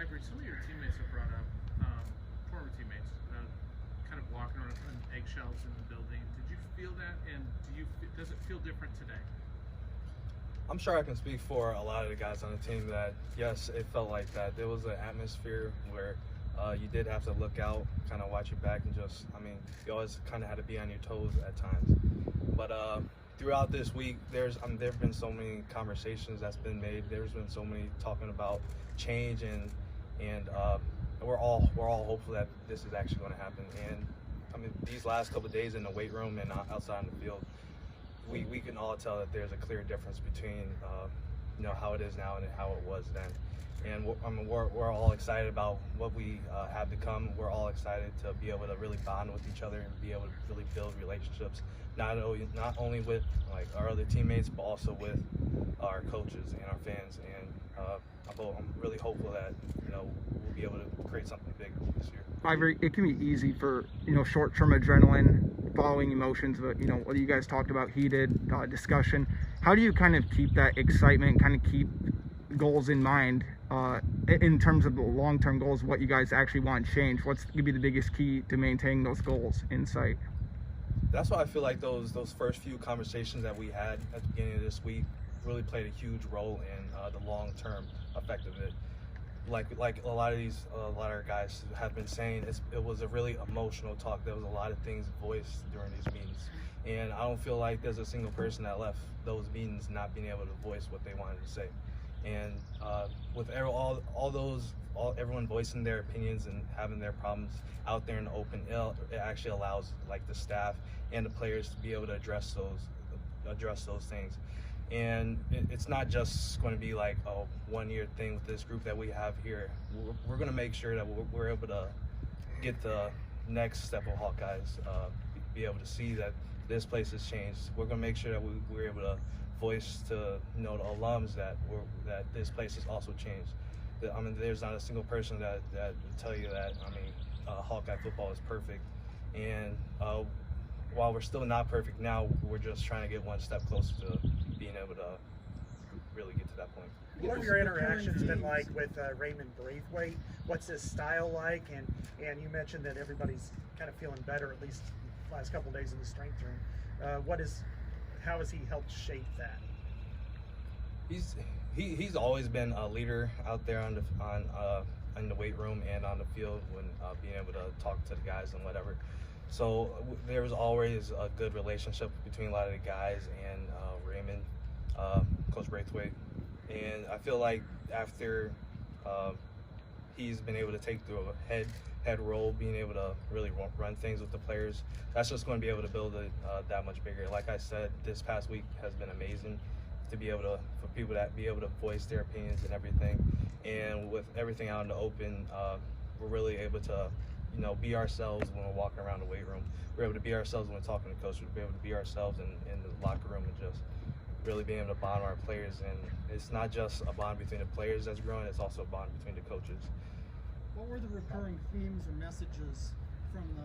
Ivory, some of your teammates have brought up, former teammates, kind of walking around on eggshells in the building. Did you feel that, and does it feel different today? I'm sure I can speak for a lot of the guys on the team that, yes, it felt like that. There was an atmosphere where you did have to look out, kind of watch your back, and just, I mean, you always kind of had to be on your toes at times. But throughout this week, there have been so many conversations that's been made. There's been so many talking about change, and we're all hopeful that this is actually going to happen. And I mean, these last couple of days in the weight room and outside in the field, we can all tell that there's a clear difference between you know, how it is now and how it was then. And I mean, we're all excited about what we have to come. We're all excited to be able to really bond with each other and be able to really build relationships, not only with like our other teammates, but also with our coaches and our fans. And I'm really hopeful that, you know, we'll be able to create something big this year. Ivory, it can be easy for, you know, short-term adrenaline, following emotions, but, you know, what you guys talked about, heated discussion. How do you kind of keep that excitement, kind of keep goals in mind in terms of the long-term goals, what you guys actually want to change? What's going to be the biggest key to maintaining those goals in sight? That's why I feel like those first few conversations that we had at the beginning of this week really played a huge role in the long-term effect of it. Like a lot of our guys have been saying, it was a really emotional talk. There was a lot of things voiced during these meetings, and I don't feel like there's a single person that left those meetings not being able to voice what they wanted to say. And with everyone voicing their opinions and having their problems out there in the open, it actually allows like the staff and the players to be able to address those things. And it's not just going to be like a one-year thing with this group that we have here. We're going to make sure that we're able to get the next step of Hawkeyes, be able to see that this place has changed. We're going to make sure that we're able to voice to, you know, the alums that this place has also changed. I mean, there's not a single person that will tell you that, I mean, Hawkeye football is perfect. And while we're still not perfect now, we're just trying to get one step closer to being able to really get to that point. What have your interactions been like with Raymond Braithwaite? What's his style like? And you mentioned that everybody's kind of feeling better, at least the last couple of days in the strength room. How has he helped shape that? He's always been a leader out there in the weight room and on the field when being able to talk to the guys and whatever. So there was always a good relationship between a lot of the guys and Raymond, Coach Braithwaite. And I feel like after he's been able to take the head role, being able to really run things with the players, that's just going to be able to build it that much bigger. Like I said, this past week has been amazing to be able to, for people to be able to voice their opinions and everything. And with everything out in the open, we're really able to, you know, be ourselves when we're walking around the weight room. We're able to be ourselves when we're talking to coaches. We're able to be ourselves in the locker room and just really being able to bond with our players. And it's not just a bond between the players that's growing, it's also a bond between the coaches. What were the recurring themes or messages from the